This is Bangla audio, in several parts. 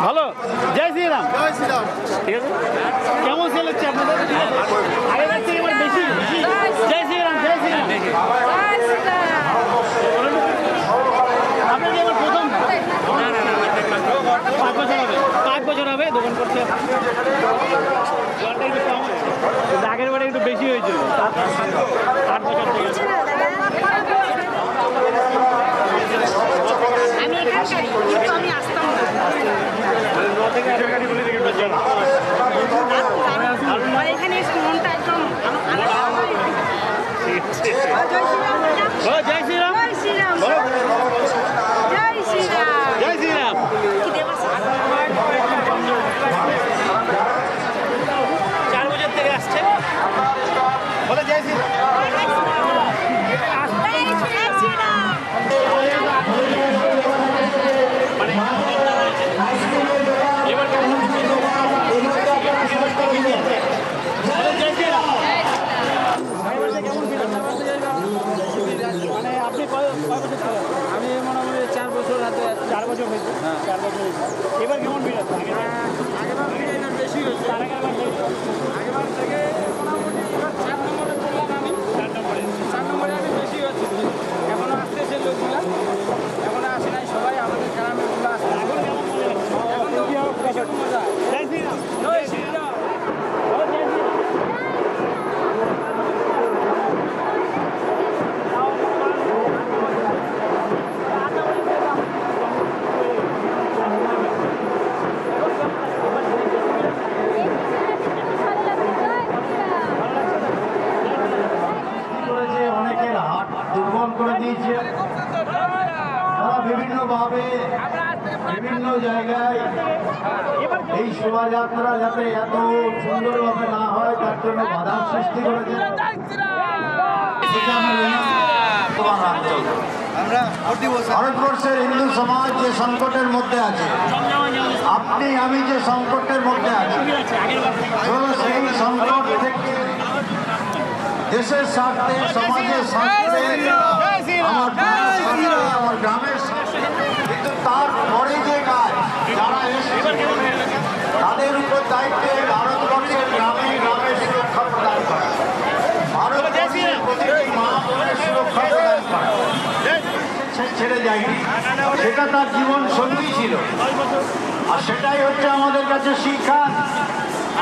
ভালো। জয় শ্রীরাম। ঠিক আছে, কেমন সেল হচ্ছে আপনাদের? আগের থেকে এবার বেশি। জয় শ্রীরাম, জয় শ্রীরাম। আপনাদের এবার প্রথম 5 বছর হবে, 5 বছর হবে দোকান করতে। জলটা একটু কম, আগের বারে একটু বেশি হয়েছিল 8 বছর থেকে। আমি এখানকারই, কিন্তু আমি আসতাম না। এখানে এসে মনটা একদম জয় শ্রীরাম, জয় শ্রীরাম, জয় শ্রীরাম, জয় শ্রীরাম। 4 বছর থেকে আসছে বলে জয় শ্রীরাম। আমি মোটামুটি 4 বছর হাতে 4 বছর হয়েছে। 4 বছর হয়েছে। এবার কেমন ভিড় আছে? আগেবার থেকে এটা বেশি হয়েছে। আগেবার থেকে মোটামুটি 4 নম্বরে বললাম আমি। 4 নম্বরে আমি বেশি হচ্ছে। এখনো আসতেছে লোকগুলা, এখনো আসে নাই সবাই, আমাদের গ্রামের গুলো আসে। এখন তো প্রচুর মজা। জয় শ্রীরাম, জয় শ্রীরাম। অনেকের হাত দুর্বল করে দিয়েছে। তারা বিভিন্নভাবে বিভিন্ন জায়গায় এই শোভাযাত্রা যাতে এত সুন্দরভাবে না হয় তার জন্য বাধার সৃষ্টি করেছে। ভারতবর্ষের হিন্দু সমাজ যে সংকটের মধ্যে আছে, আপনি আমি যে সংকটের মধ্যে আছি, সেই সংকট থেকে দেশের স্বার্থে, সমাজের স্বার্থে, আমার গ্রামের স্বার্থে, কিন্তু তারপরে যে কাজ যারা তাদের উপর দায়িত্বে ভারতবর্ষের গ্রামে গ্রামের সুরক্ষা প্রদান করা, ভারতবর্ষের প্রতিটি মা বোনের সুরক্ষা প্রদান করা, ছেড়ে যায়নি। সেটা তার জীবন সঙ্গী ছিল, আর সেটাই হচ্ছে আমাদের কাছে শিক্ষা।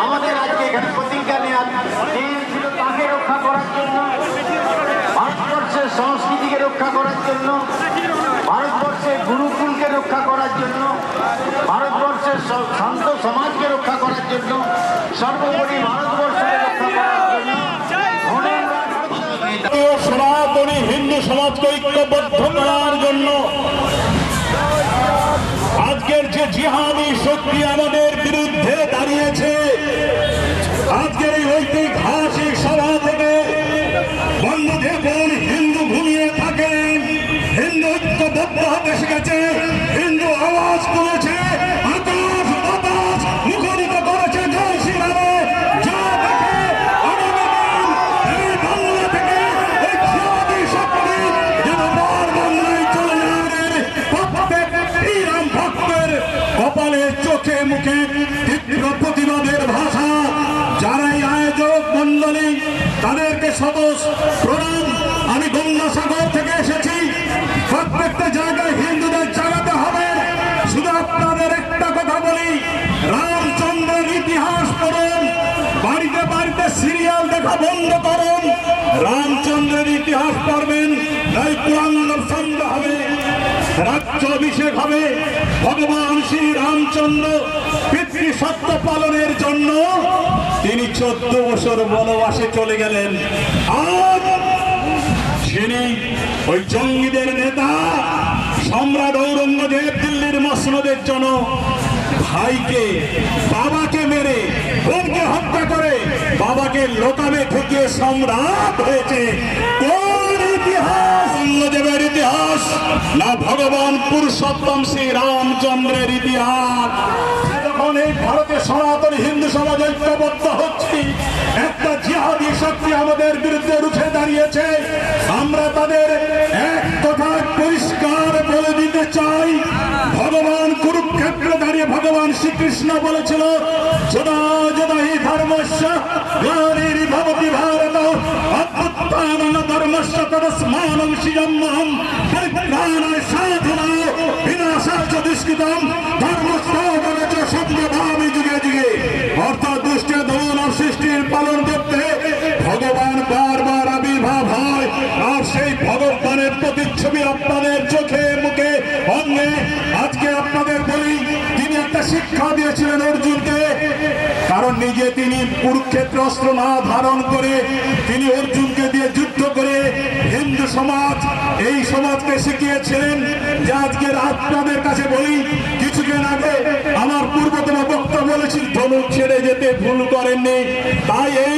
আমাদের আজকে এখানে প্রতিজ্ঞা নিয়েছিল তাকে রক্ষা করার জন্য, ভারতবর্ষের সংস্কৃতিকে রক্ষা করার জন্য, ভারতবর্ষের গুরুকুলকে রক্ষা করার জন্য, ভারতবর্ষের শান্ত সমাজকে রক্ষা করার জন্য, সর্বোপরি ভারতবর্ষকে রক্ষা করার জন্য সনাতনী হিন্দু সমাজকে ঐক্যবদ্ধ করার জন্য আজকের যে জিহাদি শক্তি আমাদের বিরুদ্ধে দাঁড়িয়েছে, আজকের এই ঐতিহাসিক সভা থেকে বন্ধুদেব হিন্দু ঘুমিয়ে থাকেন, হিন্দু ঐক্যবদ্ধ হতে শিখেছে, হিন্দু আওয়াজ তুলেছে, আকাশ বাতাস মুখরিত করেছে জয় শ্রীরামে। যা দেখে এই বাংলা থেকে এই জিহাদি শক্তি যেন বাংলায় চলে যাবে। প্রত্যেক শ্রীরাম ভক্তের কপালে চোখে মুখে তীব্র প্রতিবাদের ভাষা। যারা এই আয়োজক মন্ডলী তাদেরকে সদস্য প্রণাম। আমি গঙ্গাসাগর থেকে এসেছি। প্রত্যেকটা জায়গায় হিন্দুদের জানাতে হবে। শুধু আপনাদের একটা কথা বলি, রামচন্দ্রের ইতিহাস পড়ুন, বাড়িতে বাড়িতে সিরিয়াল দেখা বন্ধ করুন। রামচন্দ্রের ইতিহাস পড়বেন, তাই পুরাণ সন্ধ্যা হবে, রাজ্য অভিষেক হবে। ভগবান শ্রী রামচন্দ্র পিতৃ সত্য পালনের জন্য তিনি 14 বছর বনবাসে চলে গেলেন। আর যিনি ওই জঙ্গিদের নেতা সম্রাট ঔরঙ্গজেব দিল্লির মসনদের জন্য ভাইকে বাবাকে মেরে বোনকে হত্যা করে বাবাকে লোকামে ঠকিয়ে সম্রাট হয়েছে কোন ইতিহাস? অন্যদেবের ইতিহাস না ভগবান পুরুষোত্তম শ্রী রামচন্দ্রের ইতিহাস? যখন এই ভারতে সনাতন হিন্দু সমাজ ঐক্যবদ্ধ হচ্ছে, একটা জিহাদি শক্তি আমাদের বিরুদ্ধে রুখে দাঁড়িয়েছে, আমরা তাদের এক কথা পরিষ্কার বলে দিতে চাই। ভগবান কুরুক্ষেত্রে দাঁড়িয়ে ভগবান শ্রীকৃষ্ণ বলেছিল, যদা যদা হি ধর্মস্য গ্লানির্ভবতি ভারত অভ্যুত্থানং ধর্মস্য তদস্মানং সৃজম্যহং পরিত্রাণায় সাধনায় বিনাশায় চ দুষ্কৃতম ধর্মস্থাপনে চ সত্যভামে যুগে যুগে। অর্থাৎ দুষ্ট দমন সৃষ্টির পালন করতে ভগবান বারবার আবির্ভাব হয়, আর সেই ভগবানের প্রতিচ্ছবি আপনাদের চোখে মুখে অঙ্গে আজকে আপনাদের বলি। তিনি একটা শিক্ষা দিয়েছিলেন অর্জুনকে, কারণ নিজে তিনি কুরুক্ষেত্র অস্ত্র না ধারণ করে তিনি অর্জুনকে দিয়ে যুদ্ধ করে হিন্দু সমাজ এই সমাজকে শিখিয়েছিলেন যে আজকের আপনাদের কাছে বলি, কিছুদিন আগে আমার পূর্বতম বক্তা বলেছিল ধনুক ছেড়ে যেতে ভুল করেননি। তাই এই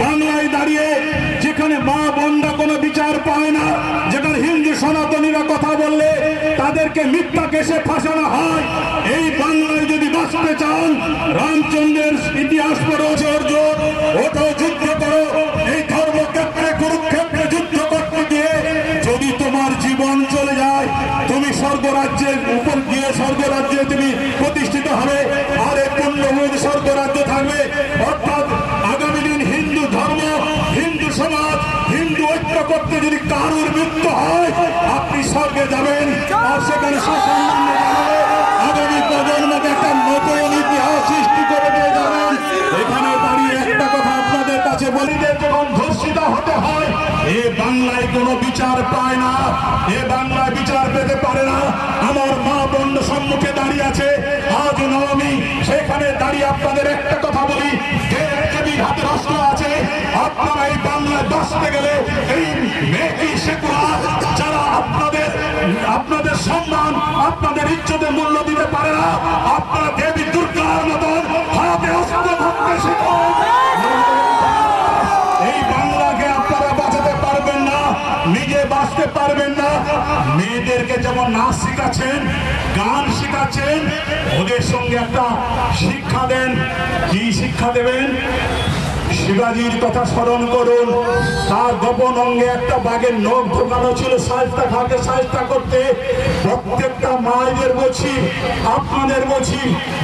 বাংলায় দাঁড়িয়ে যেখানে মা বোনরা কোনো বিচার পায় না, যেখানে হিন্দু সনাতনীরা কথা বললে তাদেরকে মিথ্যা কেসে ফাঁসানো হয়, এই বাংলায় যদি বাঁচতে চান রামচন্দ্রের ইতিহাস পড়ো, অর্জুন ওঠো যুদ্ধ করো। এই ধর্মক্ষেত্রে কুরুক্ষেত্রে যুদ্ধ করতে গিয়ে যদি তোমার জীবন চলে যায়, তুমি স্বর্গরাজ্যের উপর গিয়ে স্বর্গরাজ্যে তুমি প্রতিষ্ঠিত হবে, আর এই পুণ্যভূমি স্বর্গরাজ্য থাকবে। অর্থাৎ আগামী দিন হিন্দু ধর্ম, হিন্দু সমাজ, হিন্দু ঐক্য করতে যদি কারুর মৃত্যু হয়, আপনি স্বর্গে যাবেন, আর সেখানে সসম্মানে যাবে। আগামী প্রজন্মকে একটা নতুন ইতিহাস সৃষ্টি করে দিয়ে যাবেন। এখানে দাঁড়িয়ে একটা কথা আপনাদের কাছে বলি, যখন ধর্ষিত হতে হয় এ বাংলায় কোনো বিচার পায় না, এ বাংলায় বিচার পেতে পারে না। আমার মা বোন সম্মুখে দাঁড়িয়ে আছে, আজ নবমী, সেখানে দাঁড়িয়ে আপনাদের একটা কথা বলি, হাতের অস্ত্র আছে, আপনারা এই বাংলায় বাঁচতে গেলে এই মেয়েটি শেখুরা যারা আপনাদের সম্মান আপনাদের ইজ্জতের মূল্য দিতে পারে না, আপনারা দেবী দুর্গার মতন হাতে অস্ত্র ধরতে শিখুন। এই বাংলাকে আপনারা বাঁচাতে পারবেন না, নিজে বাঁচতে পারবেন না। মেয়েদেরকে যেমন নাচ শিখাচ্ছেন, গান শিখাচ্ছেন, ওদের সঙ্গে একটা শিক্ষা দেন। কি শিক্ষা দেবেন? শিবাজির কথা স্মরণ করুন, তার গোপন অঙ্গে একটা বাঘের নখ ঢোকানো ছিল সাজটা খাকে সাজটা করতে। প্রত্যেকটা মায়েদের বলছি, আপনাদের বলছি,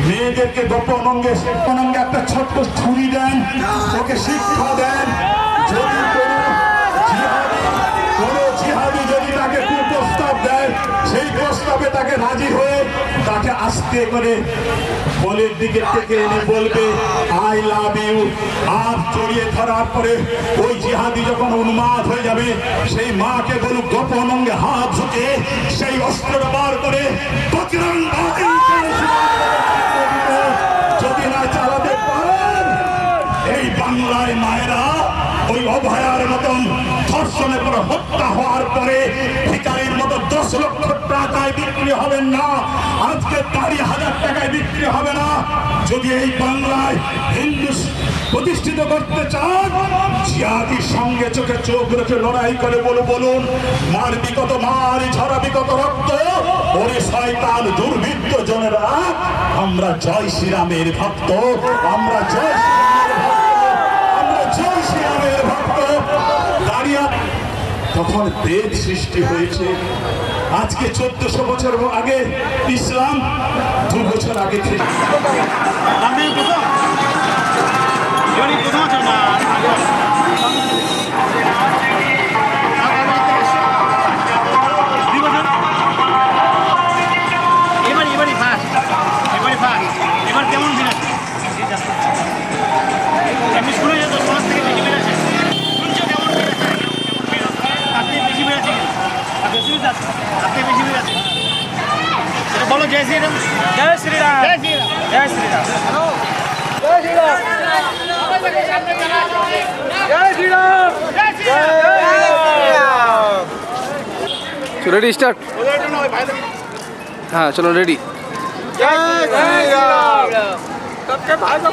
মেয়েদেরকে গোপন অঙ্গে একটা ছোট্ট ছুরি দেন, ওকে শিক্ষা দেন। যদি কোনো জিহাদি যদি তাকে কুপ্রস্তাব দেয়, সেই প্রস্তাবে তাকে রাজি হয়ে তাকে আস্তে করে বলের দিকে থেকে এনে বলবে আই লাভ ইউ, আর জড়িয়ে ধরার পরে ওই জিহাদি যখন উন্মাদ হয়ে যাবে, সেই মাকে বলুক গোপন অঙ্গে হাত ঝুঁকে সেই অস্ত্রটা বার করে যদি না চালাতে পারেন, এই বাংলায় মায়েরা ওই অভয়ার মতন ধর্ষণের পরে হত্যা হওয়ার পরে ভিখারির মতো 10 লক্ষ টাকায় বিক্রি হবেন না, আজকে 40,000 টাকায় বিক্রি হবে না। যদি এই বাংলায় হিন্দু প্রতিষ্ঠিত করতে চান, জিহাদির সঙ্গে চোখে চোখ রেখে লড়াই করে বলুন, মারবি কত মারি, ঝরাবি কত রক্ত, ওরে শয়তান দুর্বৃত্ত জনেরা, আমরা জয় শ্রীরামের ভক্ত, আমরা জয় শ্রীরামের ভক্ত। দাঁড়িয়ে তখন বেদ সৃষ্টি হয়েছে। আজকে 1400 বছর আগে ইসলাম, 2 বছর আগে থেকে আপনি প্রথম এবারই প্রথম আছেন না? এবারই ফার্স্ট, এবার কেমন দিন আছে? আপনি শুনে যেত সমাজ থেকে বেশি বেড়েছে, শুনছো কেমন বেড়েছে? তার থেকে বেশি বেড়েছে, তার থেকে বেশি বেড়েছে। বলো জয় শ্রীরাম, জয় শ্রীরাম, জয় শ্রীরাম, জয় শ্রীরাম, জয় শ্রীরাম। জয় শ্রীরাম, জয় শ্রীরাম। Ready start. হ্যাঁ চলো রেডি। জয় শ্রীরাম। সবচেয়ে ভালো